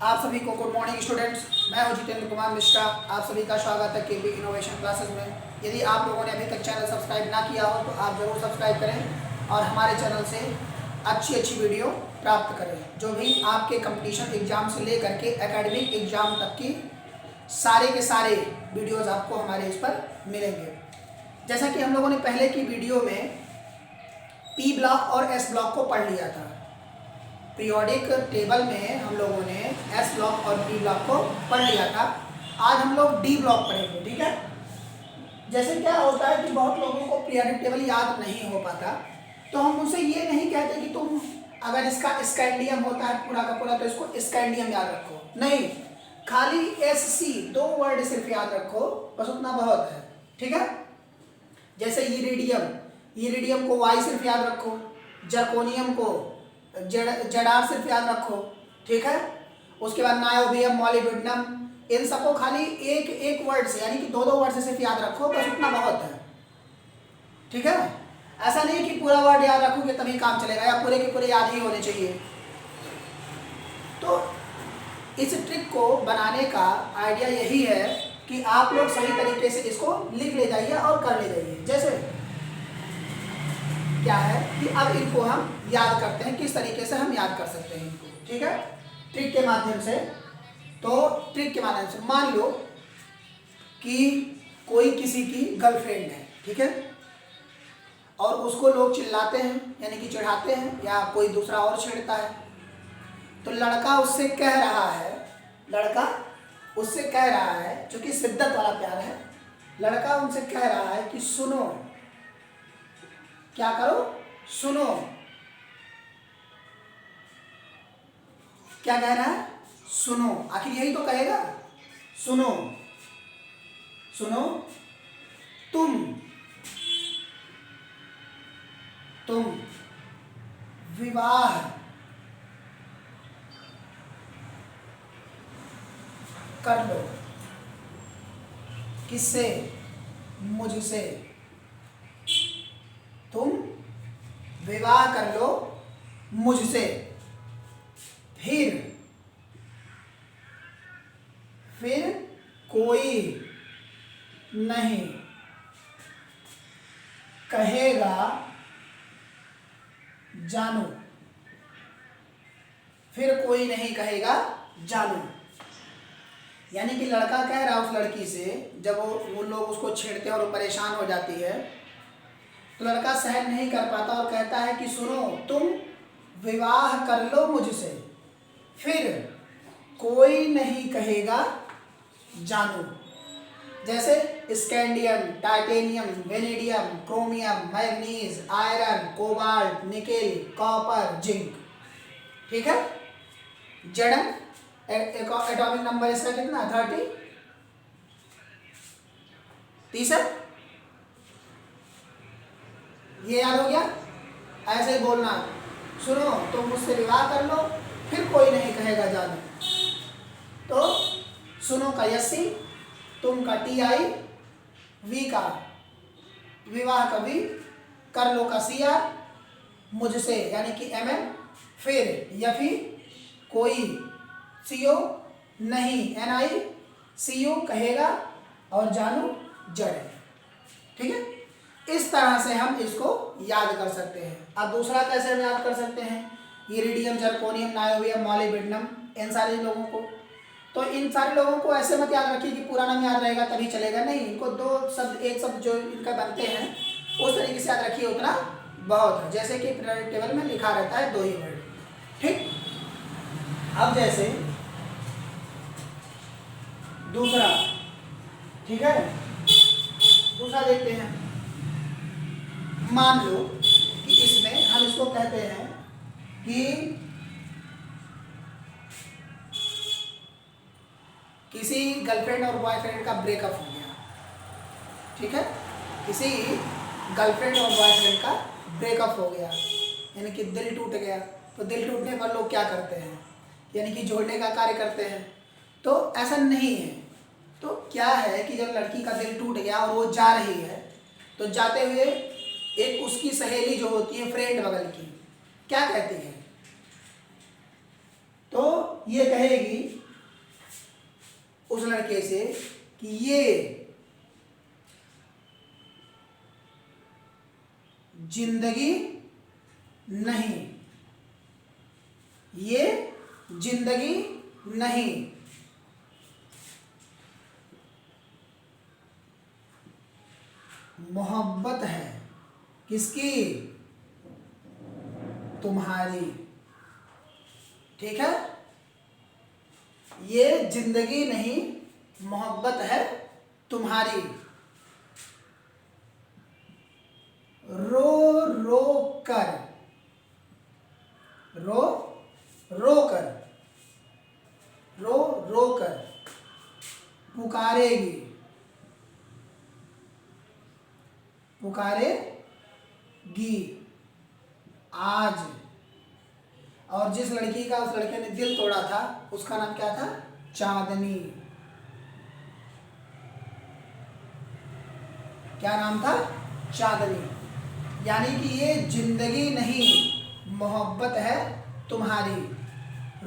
आप सभी को गुड मॉर्निंग स्टूडेंट्स। मैं हूं जितेंद्र कुमार मिश्रा। आप सभी का स्वागत है केबी इनोवेशन क्लासेस में। यदि आप लोगों ने अभी तक चैनल सब्सक्राइब ना किया हो तो आप ज़रूर सब्सक्राइब करें और हमारे चैनल से अच्छी वीडियो प्राप्त करें। जो भी आपके कंपटीशन एग्जाम से लेकर के एकेडमिक एग्जाम तक की सारे के सारे वीडियोज़ आपको हमारे इस पर मिलेंगे। जैसा कि हम लोगों ने पहले की वीडियो में पी ब्लॉक और एस ब्लॉक को पढ़ लिया था। पीरियोडिक टेबल में हम लोगों ने एस ब्लॉक और पी ब्लॉक को पढ़ लिया था। आज हम लोग डी ब्लॉक पढ़ेंगे, ठीक है। जैसे क्या होता है कि बहुत लोगों को पीरियोडिक टेबल याद नहीं हो पाता, तो हम उनसे ये नहीं कहते कि तुम अगर इसका स्कैंडियम होता है पूरा का पूरा तो इसको स्कैंडियम याद रखो, नहीं, खाली एस सी 2 वर्ड सिर्फ याद रखो, बस उतना बहुत है, ठीक है। जैसे यूरेडियम को वाई सिर्फ याद रखो, जर्कोनियम को जेड सिर्फ याद रखो, ठीक है। उसके बाद नायोबियम, मॉलिब्डेनम, इन सबको खाली एक वर्ड से यानी कि 2 वर्ड से सिर्फ याद रखो, बस उतना बहुत है, ठीक है। ऐसा नहीं कि पूरा वर्ड याद रखोगे तभी काम चलेगा या पूरे के पूरे याद ही होने चाहिए। तो इस ट्रिक को बनाने का आइडिया यही है कि आप लोग सही तरीके से इसको लिख ले जाइए और कर ले जाइए। जैसे क्या है कि अब इनको हम याद करते हैं, किस तरीके से हम याद कर सकते हैं इनको, ठीक है, ट्रिक के माध्यम से। तो ट्रिक के माध्यम से मान लो कि कोई किसी की गर्लफ्रेंड है, ठीक है, और उसको लोग चिल्लाते हैं यानी कि चिढ़ाते हैं या कोई दूसरा और छेड़ता है, तो लड़का उससे कह रहा है चूंकि शिद्दत वाला प्यार है, लड़का उनसे कह रहा है कि सुनो, क्या करो, सुनो। क्या कह रहा है? सुनो। आखिर यही तो कहेगा, सुनो, सुनो, तुम विवाह कर लो। किससे? मुझसे। तुम विवाह कर लो मुझसे। फिर कोई नहीं कहेगा जानू। फिर कोई नहीं कहेगा जानू। यानी कि लड़का कह रहा है उस लड़की से, जब वो लोग उसको छेड़ते हैं और वो परेशान हो जाती है, तो लड़का सहन नहीं कर पाता और कहता है कि सुनो, तुम विवाह कर लो मुझसे, फिर कोई नहीं कहेगा जानू। जैसे scandium, titanium, vanadium, chromium, manganese, iron, cobalt, nickel, copper, zinc, ठीक है। जेडन एटॉमिक नंबर इसका कितना? 30 है। ये याद हो गया। ऐसे ही बोलना, सुनो, तुम मुझसे विवाह कर लो, फिर कोई नहीं कहेगा जानू। तो सुनो का यसी, तुम का TI, वी का विवाह का वी, कर लो का CR, मुझसे यानी कि MM, फिर यफी कोई, CO नहीं, NI, CU कहेगा और जानू जड़, ठीक है। इस तरह से हम इसको याद कर सकते हैं। अब दूसरा कैसे हम याद कर सकते हैं? यूरेडियम, जर्कोनियम, नायोबियम, मॉलिब्डेनम, इन सारे लोगों को, तो इन सारे लोगों को ऐसे मत याद रखिए कि पूरा नाम याद रहेगा तभी चलेगा, नहीं, इनको 2 शब्द, एक शब्द जो इनका बनते हैं उस तरीके से याद रखिए, उतना बहुत है। जैसे कि पीरियोडिक टेबल में लिखा रहता है 2 ही वर्ड, ठीक। अब जैसे दूसरा, ठीक है, दूसरा देखते हैं। मान लो कि इसमें हम इसको कहते हैं कि किसी गर्लफ्रेंड और बॉयफ्रेंड का ब्रेकअप हो गया, ठीक है, किसी गर्लफ्रेंड और बॉयफ्रेंड का ब्रेकअप हो गया यानी कि दिल टूट गया। तो दिल टूटने पर लोग क्या करते हैं? यानी कि जोड़ने का कार्य करते हैं। तो ऐसा नहीं है। तो क्या है कि जब लड़की का दिल टूट गया और वो जा रही है, तो जाते हुए एक उसकी सहेली जो होती है, फ्रेंड बगल की, क्या कहती है? तो ये कहेगी उस लड़के से कि ये जिंदगी नहीं, ये जिंदगी नहीं। मोहब्बत है किसकी? तुम्हारी। ठीक है, ये जिंदगी नहीं, मोहब्बत है तुम्हारी। रो रो कर, रो रो कर, रो रो कर पुकारेगी, पुकारेगी आज। और जिस लड़की का उस लड़के ने दिल तोड़ा था उसका नाम क्या था? चांदनी। क्या नाम था? चांदनी। यानी कि ये जिंदगी नहीं, मोहब्बत है तुम्हारी।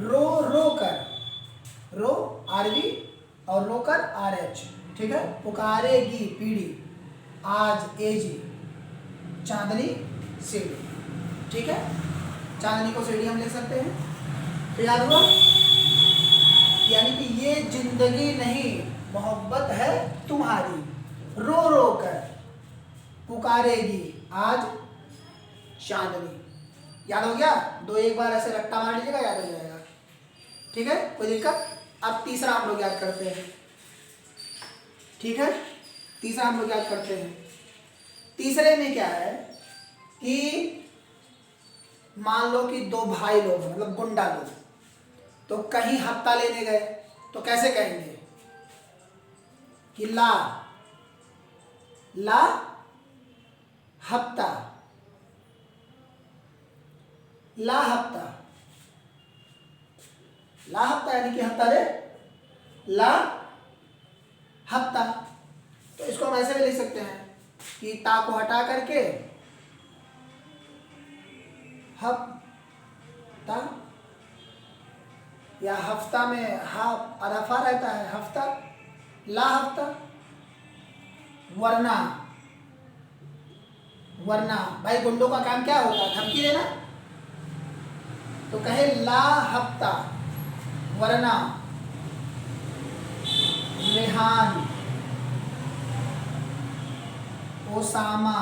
रो रो कर, रो आरवी और रो कर RH। ठीक है, पुकारेगी पीढ़ी आज एजी, चांदनी सीढ़ी। ठीक है, चांदनी को सीढ़ी हम लिख सकते हैं। तो याद हुआ, यानी कि ये जिंदगी नहीं, मोहब्बत है तुम्हारी। रो रो कर पुकारेगी आज चांदनी। याद हो गया? दो एक बार ऐसे रट्टा मार लीजिएगा, याद हो जाएगा। ठीक है, कोई दिक्कत? अब तीसरा हम लोग याद करते हैं। ठीक है, तीसरा हम लोग याद करते हैं। तीसरे में क्या है कि मान लो कि दो भाई लोग हैं, मतलब गुंडा लोग, तो कहीं हफ्ता लेने गए, तो कैसे कहेंगे कि ला ला हफ्ता, ला हफ्ता, ला हफ्ता यानी कि हफ्ता दे, ला हफ्ता। तो इसको हम ऐसे भी लिख सकते हैं कि ता को हटा करके हफ्ता, या हफ्ता में हा अरफा रहता है, हफ्ता, ला हफ्ता। वरना, वरना भाई गुंडों का काम क्या होता है? धमकी देना। तो कहे ला हफ्ता, वरना रेहान ओसामा,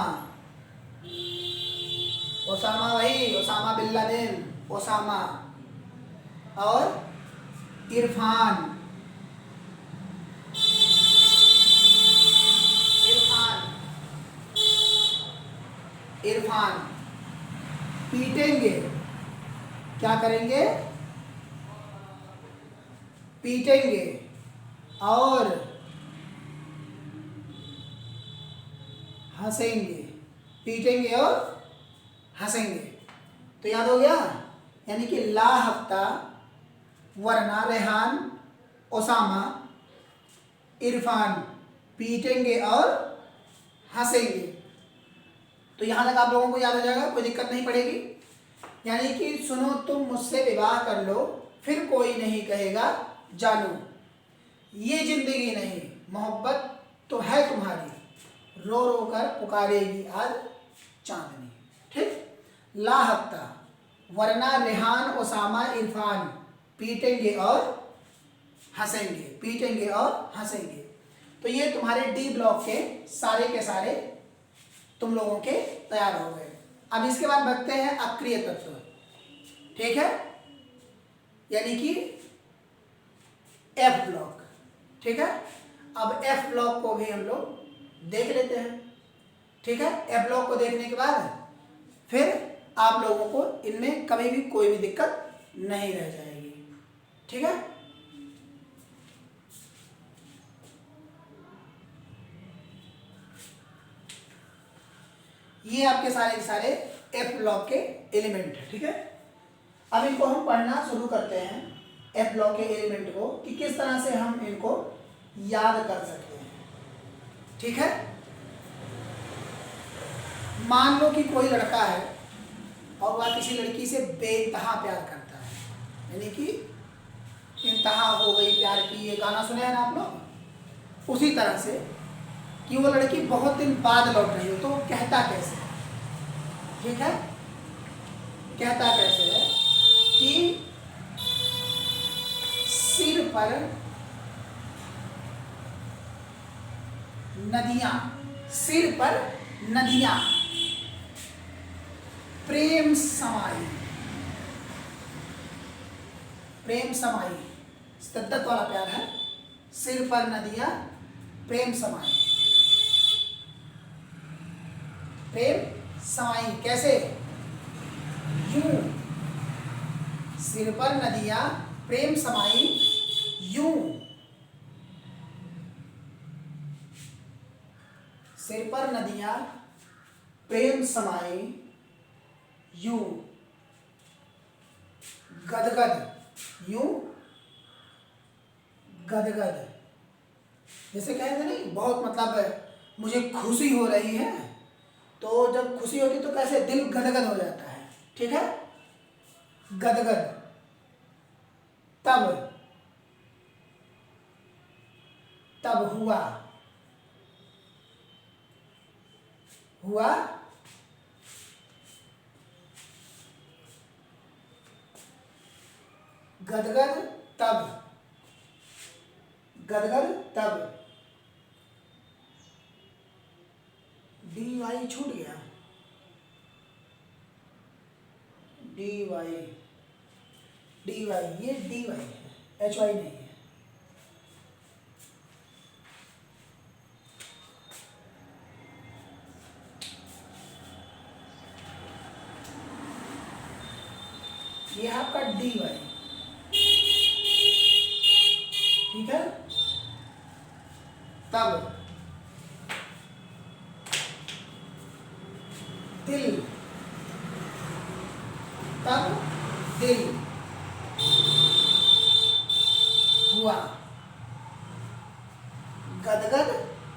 ओसामा वही ओसामा बिन लादेन, ओसामा और इरफान, इरफान, इरफान पीटेंगे। क्या करेंगे? पीटेंगे और हंसेंगे, पीटेंगे और हंसेंगे। तो याद हो गया, यानी कि ला हफ्ता, वरना रेहान ओसामा इरफान पीटेंगे और हंसेंगे। तो यहाँ तक आप लोगों को याद हो जाएगा, कोई दिक्कत नहीं पड़ेगी। यानी कि सुनो तुम मुझसे विवाह कर लो, फिर कोई नहीं कहेगा जानो, ये जिंदगी नहीं, मोहब्बत तो है तुम्हारी। रो रो कर पुकारेगी आज चांदनी। ठीक, ला हफ्ता, वरना रेहान ओसामा इरफान पीटेंगे और हंसेंगे, पीटेंगे और हंसेंगे। तो ये तुम्हारे डी ब्लॉक के सारे तुम लोगों के तैयार हो गए। अब इसके बाद बढ़ते हैं अक्रिय तत्व। ठीक है, यानी कि एफ ब्लॉक। ठीक है, अब एफ ब्लॉक को भी हम लोग देख लेते हैं। ठीक है, एफ ब्लॉक को देखने के बाद फिर आप लोगों को इनमें कभी भी कोई भी दिक्कत नहीं रह जाएगी। ठीक है, ये आपके सारे एफ ब्लॉक के एलिमेंट है। ठीक है, अब इनको हम पढ़ना शुरू करते हैं, एफ ब्लॉक के एलिमेंट को, कि किस तरह से हम इनको याद कर सकते हैं। ठीक है, मान लो कि कोई लड़का है और वह किसी लड़की से बेइंतहा प्यार करता है, यानी कि इंतहा हो गई प्यार की, ये गाना सुने हैं ना आप लोग। उसी तरह से कि वो लड़की बहुत दिन बाद लौट रही हो, तो वो कहता कैसे है, ठीक है, कहता कैसे है कि सिर पर नदियां, सिर पर नदियां प्रेम समाई, प्रेम समाई, शिद्दत वाला प्यार है। सिर पर नदियां प्रेम समाई, प्रेम समाई कैसे, यूं, सिर पर नदियां प्रेम समाई यूं, सिर पर नदियां प्रेम समाई यूं, गदगद, यूं गदगद, जैसे कहते नहीं बहुत मतलब मुझे खुशी हो रही है, तो जब खुशी होती तो कैसे दिल गदगद हो जाता है, ठीक है, गदगद। तब, तब हुआ, हुआ गदगद तब, गदगद तब, डी वाई छूट गया, डी वाई, डी वाई, ये डी वाई है, एच वाई नहीं है। ये है आपका डी वाई, ठीक है। तब दिल, तब दिल हुआ, गदगद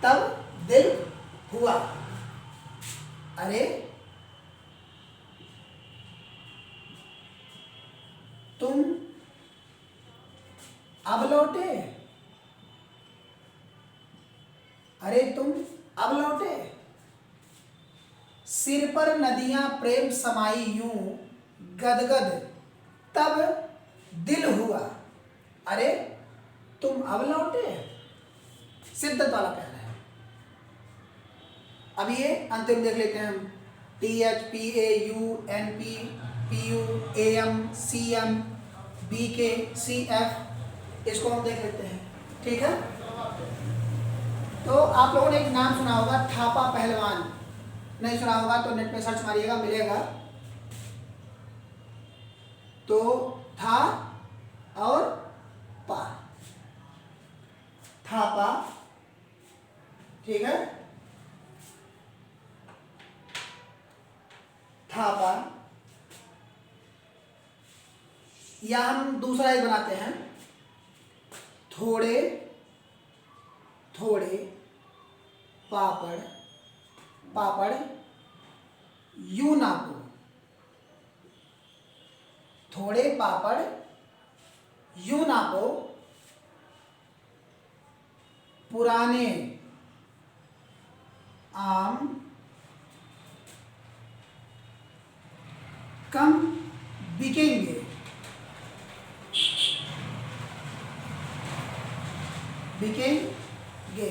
तब दिल हुआ, अरे तुम अब लौटे, अरे तुम अब लौटे, सिर पर नदियां प्रेम समाई यूं, गदगद तब दिल हुआ, अरे तुम अब लौटे, शिद्दत वाला प्यार है। अब ये अंतिम देख लेते हैं हम, T H P A U N P P U A M C M B K C F, इसको हम देख लेते हैं, ठीक है। तो आप लोगों ने एक नाम सुना होगा थापा पहलवान, नहीं सुना होगा तो नेट पे सर्च मारिएगा मिलेगा। तो था और पा, थापा, ठीक है, थापा, या हम दूसरा एक बनाते हैं, थोड़े थोड़े पापड़, पापड़ यूं नापो, थोड़े पापड़ यूं नापो, पुराने आम कम बिकेंगे, बिकेंगे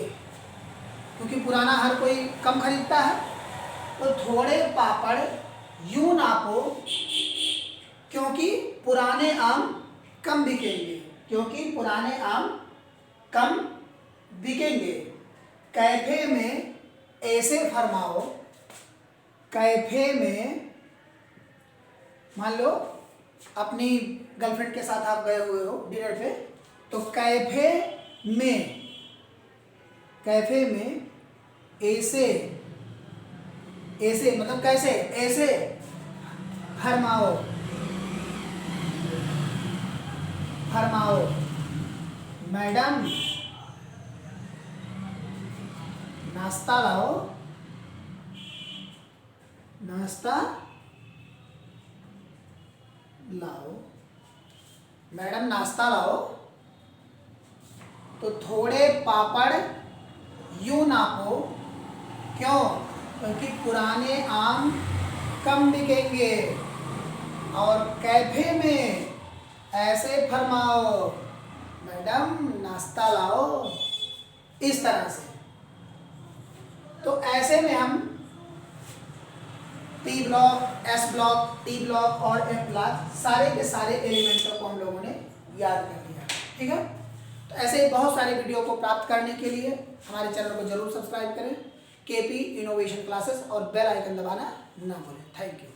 क्योंकि पुराना हर कोई कम खरीदता है। तो थोड़े पापड़ यूं नापो क्योंकि पुराने आम कम बिकेंगे, क्योंकि पुराने आम कम बिकेंगे, कैफे में ऐसे फरमाओ, कैफे में मान लो अपनी गर्लफ्रेंड के साथ आप गए हुए हो डिनर पे, तो कैफे में ऐसे, ऐसे मतलब कैसे, ऐसे फरमाओ, फरमाओ मैडम नाश्ता लाओ, नाश्ता लाओ, मैडम नाश्ता लाओ, तो थोड़े पापड़ यूं नापो, क्यों? क्योंकि पुराने आम कम बिकेंगे। और कैफे में ऐसे फरमाओ, मैडम नाश्ता लाओ, इस तरह से। तो ऐसे में हम P block, S block, T block और एफ ब्लॉक सारे के सारे एलिमेंटों को हम लोगों ने याद कर लिया। ठीक है, तो ऐसे ही बहुत सारे वीडियो को प्राप्त करने के लिए हमारे चैनल को जरूर सब्सक्राइब करें, केपी इनोवेशन क्लासेस, और बेल आइकन दबाना ना भूलें। Thank you.